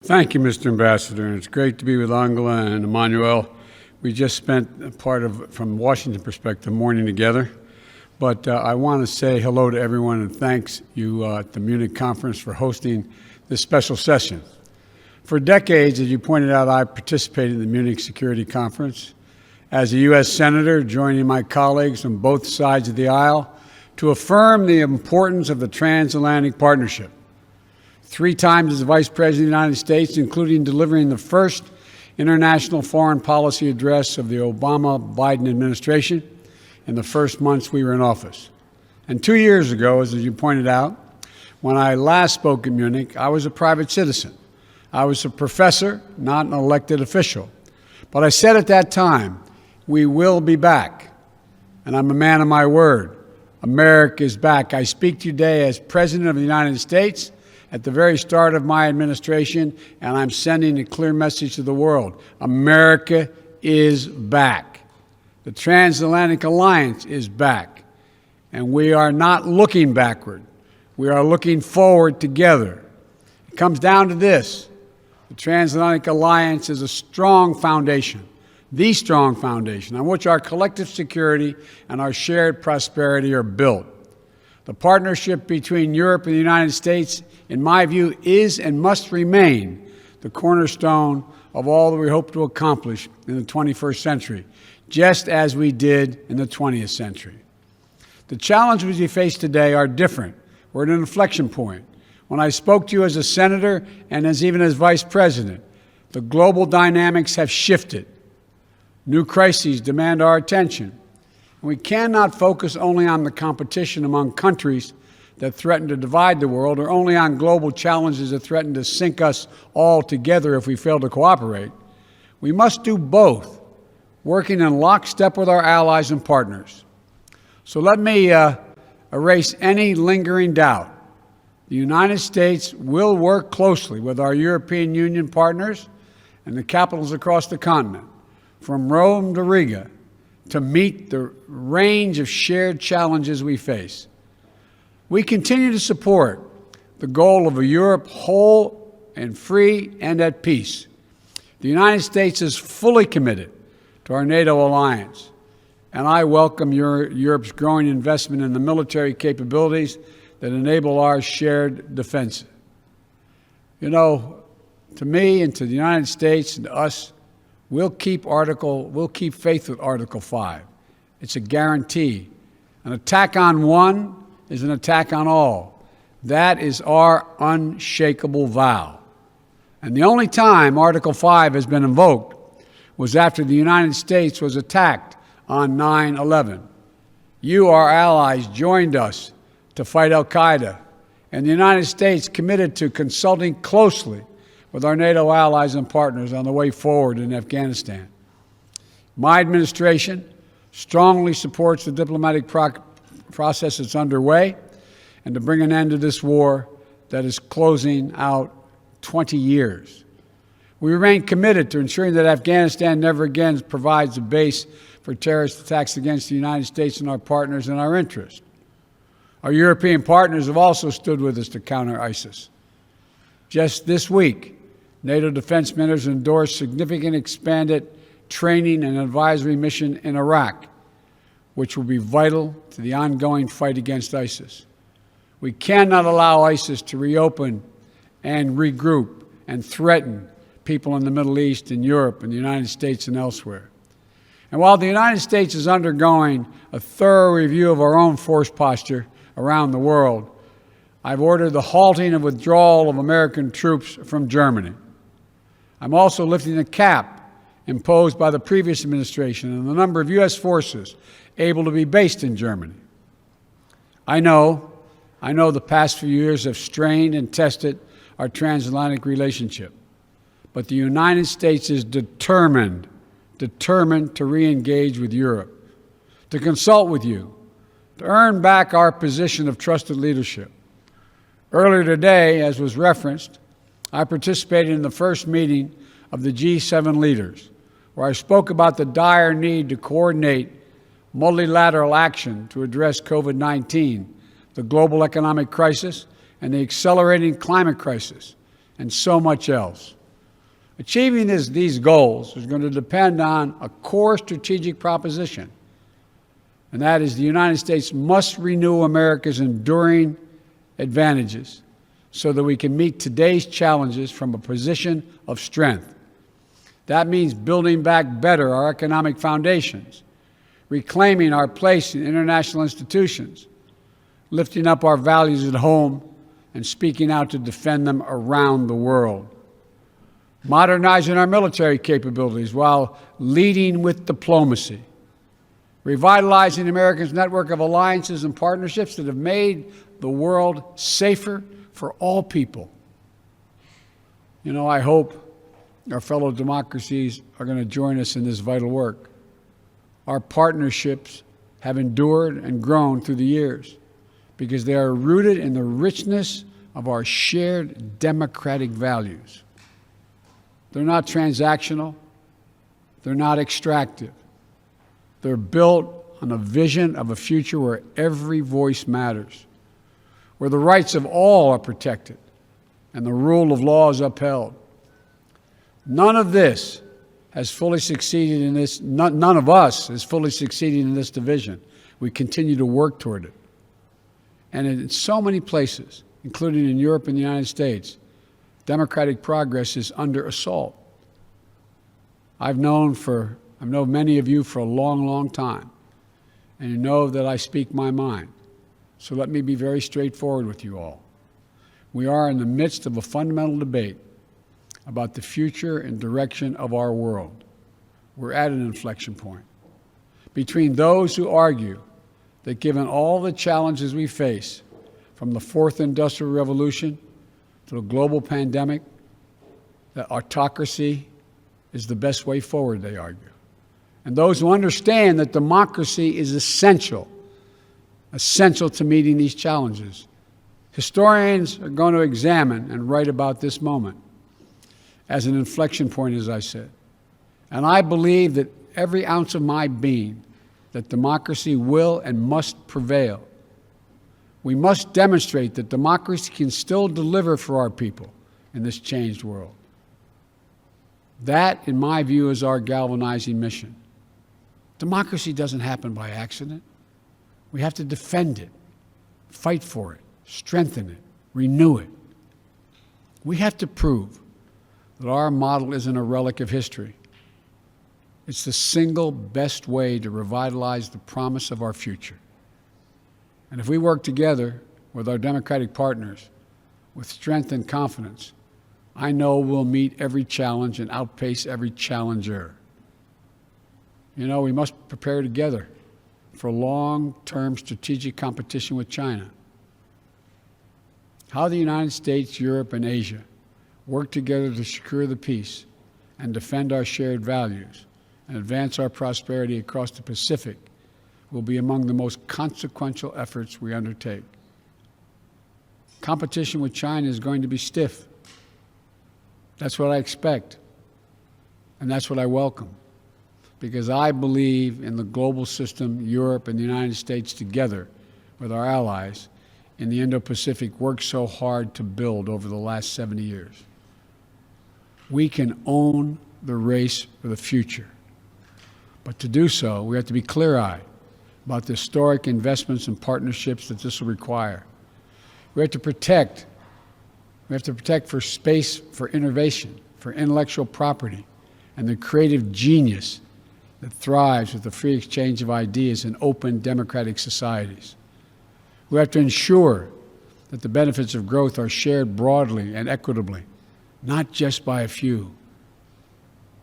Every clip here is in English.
Thank you, Mr. Ambassador. It's great to be with Angela and Emmanuel. We just spent a part of, from Washington perspective, morning together. But I want to say hello to everyone and thanks you at the Munich Conference for hosting this special session. For decades, as you pointed out, I participated in the Munich Security Conference as a U.S. Senator, joining my colleagues on both sides of the aisle to affirm the importance of the transatlantic partnership. 3 times as Vice President of the United States, including delivering the first international foreign policy address of the Obama-Biden administration in the first months we were in office. And 2 years ago, as you pointed out, when I last spoke in Munich, I was a private citizen. I was a professor, not an elected official. But I said at that time, we will be back. And I'm a man of my word. America is back. I speak to you today as President of the United States at the very start of my administration, and I'm sending a clear message to the world. America is back. The transatlantic alliance is back. And we are not looking backward. We are looking forward together. It comes down to this. The transatlantic alliance is a strong foundation, the strong foundation on which our collective security and our shared prosperity are built. The partnership between Europe and the United States, in my view, is and must remain the cornerstone of all that we hope to accomplish in the 21st century, just as we did in the 20th century. The challenges we face today are different. We're at an inflection point. When I spoke to you as a senator and even as vice president, the global dynamics have shifted. New crises demand our attention. We cannot focus only on the competition among countries that threaten to divide the world, or only on global challenges that threaten to sink us all together if we fail to cooperate. We must do both, working in lockstep with our allies and partners. So let me erase any lingering doubt. The United States will work closely with our European Union partners and the capitals across the continent, from Rome to Riga, to meet the range of shared challenges we face. We continue to support the goal of a Europe whole and free and at peace. The United States is fully committed to our NATO alliance, and I welcome Europe's growing investment in the military capabilities that enable our shared defense. You know, to me and to the United States and to us, we'll keep faith with Article 5. It's a guarantee. An attack on one is an attack on all. That is our unshakable vow. And the only time Article 5 has been invoked was after the United States was attacked on 9/11. You, our allies, joined us to fight al-Qaeda, and the United States committed to consulting closely with our NATO allies and partners on the way forward in Afghanistan. My administration strongly supports the diplomatic process that's underway and to bring an end to this war that is closing out 20 years. We remain committed to ensuring that Afghanistan never again provides a base for terrorist attacks against the United States and our partners and our interests. Our European partners have also stood with us to counter ISIS. Just this week, NATO defense ministers endorsed significant expanded training and advisory mission in Iraq, which will be vital to the ongoing fight against ISIS. We cannot allow ISIS to reopen and regroup and threaten people in the Middle East and Europe and the United States and elsewhere. And while the United States is undergoing a thorough review of our own force posture around the world, I've ordered the halting and withdrawal of American troops from Germany. I'm also lifting the cap imposed by the previous administration on the number of U.S. forces able to be based in Germany. I know the past few years have strained and tested our transatlantic relationship, but the United States is determined to re-engage with Europe, to consult with you, to earn back our position of trusted leadership. Earlier today, as was referenced, I participated in the first meeting of the G7 leaders, where I spoke about the dire need to coordinate multilateral action to address COVID-19, the global economic crisis, and the accelerating climate crisis, and so much else. Achieving these goals is going to depend on a core strategic proposition, and that is the United States must renew America's enduring advantages so that we can meet today's challenges from a position of strength. That means building back better our economic foundations, reclaiming our place in international institutions, lifting up our values at home, and speaking out to defend them around the world. Modernizing our military capabilities while leading with diplomacy. Revitalizing America's network of alliances and partnerships that have made the world safer for all people. You know, I hope our fellow democracies are going to join us in this vital work. Our partnerships have endured and grown through the years because they are rooted in the richness of our shared democratic values. They're not transactional. They're not extractive. They're built on a vision of a future where every voice matters, where the rights of all are protected and the rule of law is upheld. None of this has fully succeeded in this, none of us has fully succeeded in this division. We continue to work toward it. And in so many places, including in Europe and the United States, democratic progress is under assault. I've known many of you for a long, long time, and you know that I speak my mind. So let me be very straightforward with you all. We are in the midst of a fundamental debate about the future and direction of our world. We're at an inflection point between those who argue that given all the challenges we face, from the fourth industrial revolution to the global pandemic, that autocracy is the best way forward, they argue. And those who understand that democracy is essential to meeting these challenges. Historians are going to examine and write about this moment as an inflection point, as I said. And I believe that every ounce of my being that democracy will and must prevail. We must demonstrate that democracy can still deliver for our people in this changed world. That, in my view, is our galvanizing mission. Democracy doesn't happen by accident. We have to defend it, fight for it, strengthen it, renew it. We have to prove that our model isn't a relic of history. It's the single best way to revitalize the promise of our future. And if we work together with our democratic partners with strength and confidence, I know we'll meet every challenge and outpace every challenger. You know, we must prepare together for long-term strategic competition with China. How the United States, Europe, and Asia work together to secure the peace and defend our shared values and advance our prosperity across the Pacific will be among the most consequential efforts we undertake. Competition with China is going to be stiff. That's what I expect, and that's what I welcome, because I believe in the global system Europe and the United States together with our allies in the Indo-Pacific worked so hard to build over the last 70 years. We can own the race for the future. But to do so, we have to be clear-eyed about the historic investments and partnerships that this will require. We have to protect for space for innovation, for intellectual property, and the creative genius that thrives with the free exchange of ideas in open democratic societies. We have to ensure that the benefits of growth are shared broadly and equitably, not just by a few.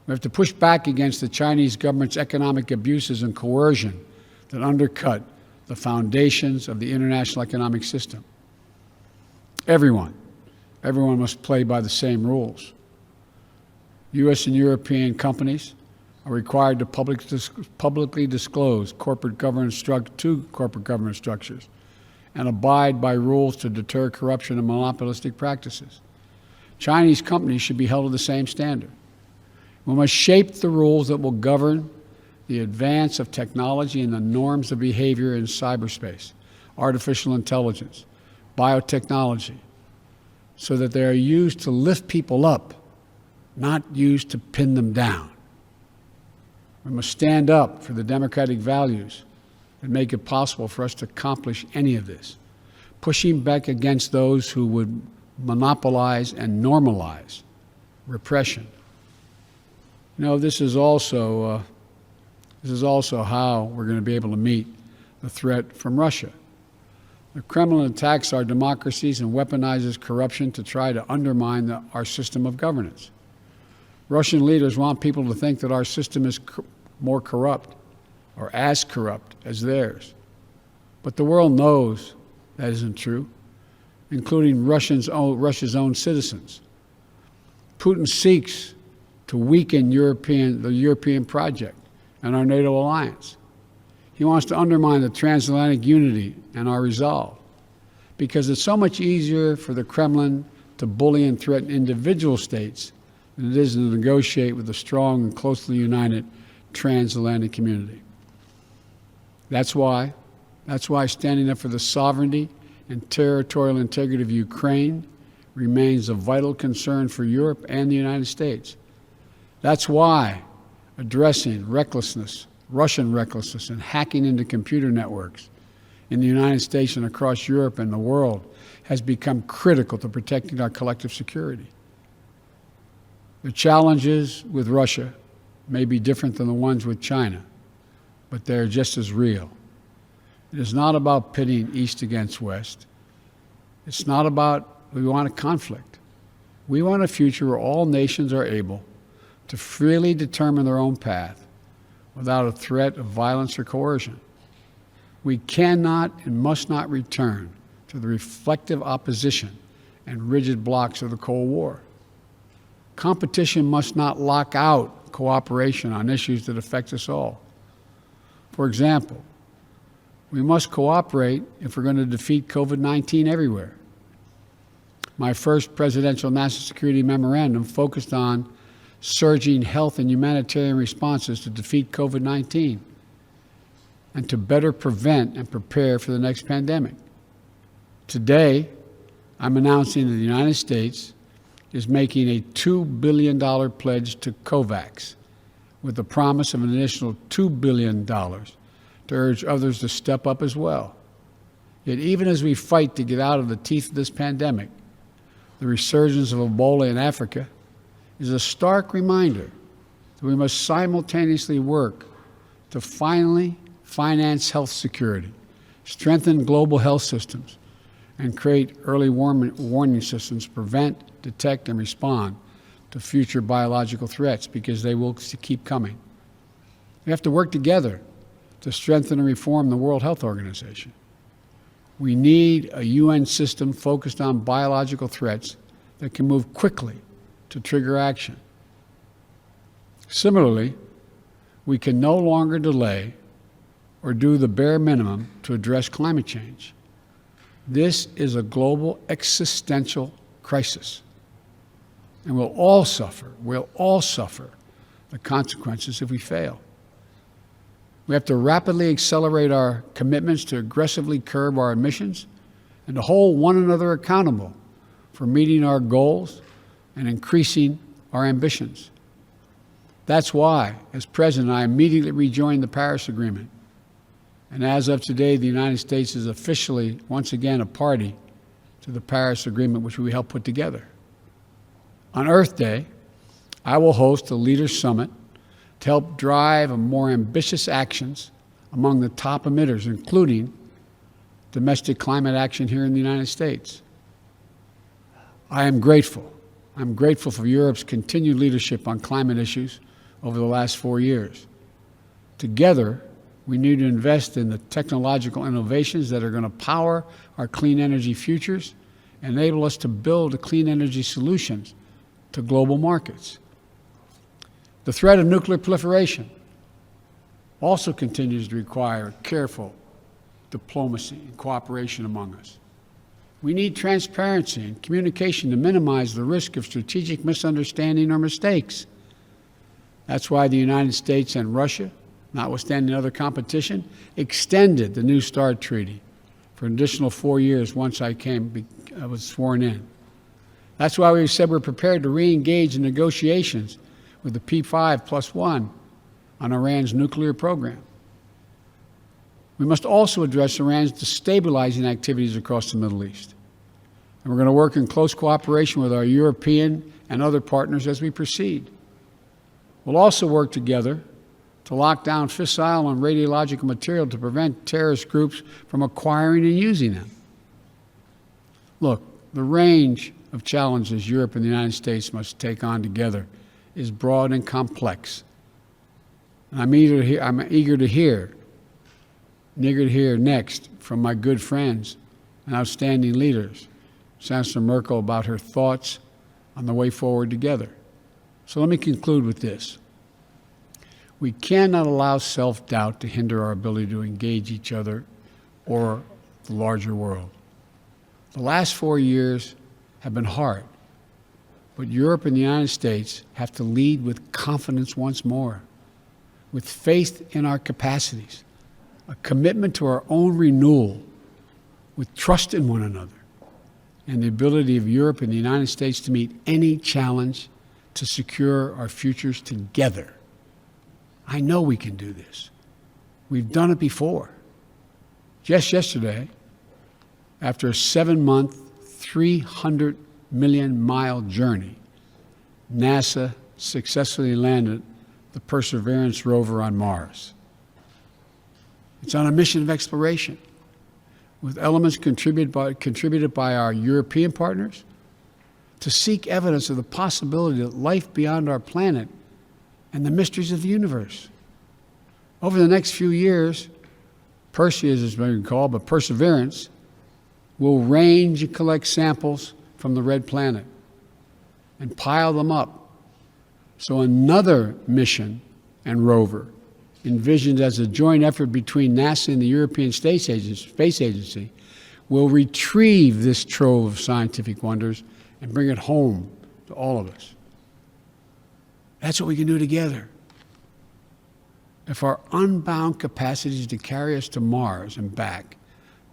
We have to push back against the Chinese government's economic abuses and coercion that undercut the foundations of the international economic system. Everyone must play by the same rules. U.S. and European companies are required to publicly disclose corporate governance structures and abide by rules to deter corruption and monopolistic practices. Chinese companies should be held to the same standard. We must shape the rules that will govern the advance of technology and the norms of behavior in cyberspace, artificial intelligence, biotechnology, so that they are used to lift people up, not used to pin them down. We must stand up for the democratic values that make it possible for us to accomplish any of this, pushing back against those who would monopolize and normalize repression. You know, this is also how we're going to be able to meet the threat from Russia. The Kremlin attacks our democracies and weaponizes corruption to try to undermine our system of governance. Russian leaders want people to think that our system is more corrupt or as corrupt as theirs. But the world knows that isn't true, including Russia's own citizens. Putin seeks to weaken the European project and our NATO alliance. He wants to undermine the transatlantic unity and our resolve, because it's so much easier for the Kremlin to bully and threaten individual states than it is to negotiate with a strong and closely united transatlantic community. That's why standing up for the sovereignty and territorial integrity of Ukraine remains a vital concern for Europe and the United States. That's why addressing Russian recklessness and hacking into computer networks in the United States and across Europe and the world has become critical to protecting our collective security. The challenges with Russia may be different than the ones with China, but they're just as real. It is not about pitting East against West. It's not about we want a conflict. We want a future where all nations are able to freely determine their own path without a threat of violence or coercion. We cannot and must not return to the reflective opposition and rigid blocks of the Cold War. Competition must not lock out cooperation on issues that affect us all. For example, we must cooperate if we're going to defeat COVID-19 everywhere. My first presidential national security memorandum focused on surging health and humanitarian responses to defeat COVID-19 and to better prevent and prepare for the next pandemic. Today, I'm announcing that the United States is making a $2 billion pledge to COVAX with the promise of an additional $2 billion to urge others to step up as well. Yet even as we fight to get out of the teeth of this pandemic, the resurgence of Ebola in Africa is a stark reminder that we must simultaneously work to finally finance health security, strengthen global health systems, and create early warning systems to prevent, detect, and respond to future biological threats, because they will keep coming. We have to work together to strengthen and reform the World Health Organization. We need a UN system focused on biological threats that can move quickly to trigger action. Similarly, we can no longer delay or do the bare minimum to address climate change. This is a global existential crisis, and we'll all suffer the consequences if we fail. We have to rapidly accelerate our commitments to aggressively curb our emissions and to hold one another accountable for meeting our goals and increasing our ambitions. That's why, as president, I immediately rejoined the Paris Agreement. And as of today, the United States is officially, once again, a party to the Paris Agreement, which we helped put together. On Earth Day, I will host a Leaders Summit to help drive more ambitious actions among the top emitters, including domestic climate action here in the United States. I'm grateful for Europe's continued leadership on climate issues over the last 4 years. Together, we need to invest in the technological innovations that are going to power our clean energy futures and enable us to build clean energy solutions to global markets. The threat of nuclear proliferation also continues to require careful diplomacy and cooperation among us. We need transparency and communication to minimize the risk of strategic misunderstanding or mistakes. That's why the United States and Russia, notwithstanding other competition, extended the New START Treaty for an additional 4 years once I was sworn in. That's why we said we're prepared to re-engage in negotiations with the P5+1 on Iran's nuclear program. We must also address Iran's destabilizing activities across the Middle East. And we're going to work in close cooperation with our European and other partners as we proceed. We'll also work together to lock down fissile and radiological material to prevent terrorist groups from acquiring and using them. Look, the range of challenges Europe and the United States must take on together is broad and complex. And I'm eager to hear next from my good friends and outstanding leaders, Chancellor Merkel, about her thoughts on the way forward together. So let me conclude with this. We cannot allow self-doubt to hinder our ability to engage each other or the larger world. The last 4 years have been hard, but Europe and the United States have to lead with confidence once more, with faith in our capacities, a commitment to our own renewal, with trust in one another, and the ability of Europe and the United States to meet any challenge to secure our futures together. I know we can do this. We've done it before. Just yesterday, after a 7-month, 300 million mile journey, NASA successfully landed the Perseverance rover on Mars. It's on a mission of exploration with elements contributed by our European partners to seek evidence of the possibility of life beyond our planet and the mysteries of the universe. Over the next few years, Percy, as it's been called, but Perseverance, will range and collect samples from the red planet and pile them up. So another mission and rover, envisioned as a joint effort between NASA and the European Space Agency, will retrieve this trove of scientific wonders and bring it home to all of us. That's what we can do together. If our unbound capacities to carry us to Mars and back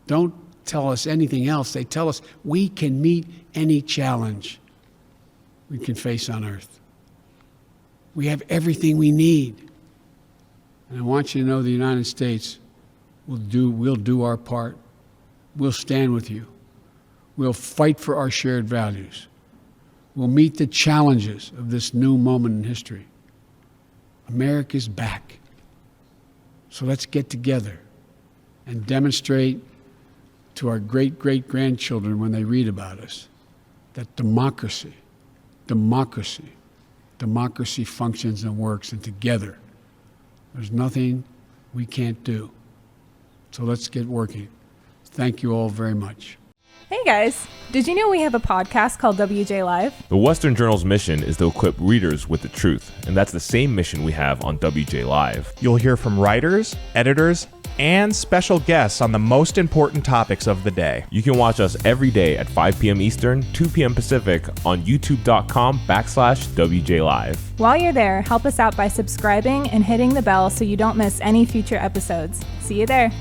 don't tell us anything else, they tell us we can meet any challenge we can face on Earth. We have everything we need. And I want you to know the United States will do our part. We'll stand with you. We'll fight for our shared values. We'll meet the challenges of this new moment in history. America's back. So let's get together and demonstrate to our great-great-grandchildren when they read about us that democracy functions and works, and together there's nothing we can't do. So let's get working. Thank you all very much. Hey guys, did you know we have a podcast called WJ Live? The Western Journal's mission is to equip readers with the truth, and that's the same mission we have on WJ Live. You'll hear from writers, editors, and special guests on the most important topics of the day. You can watch us every day at 5 p.m. Eastern, 2 p.m. Pacific on youtube.com/WJ Live. While you're there, help us out by subscribing and hitting the bell so you don't miss any future episodes. See you there.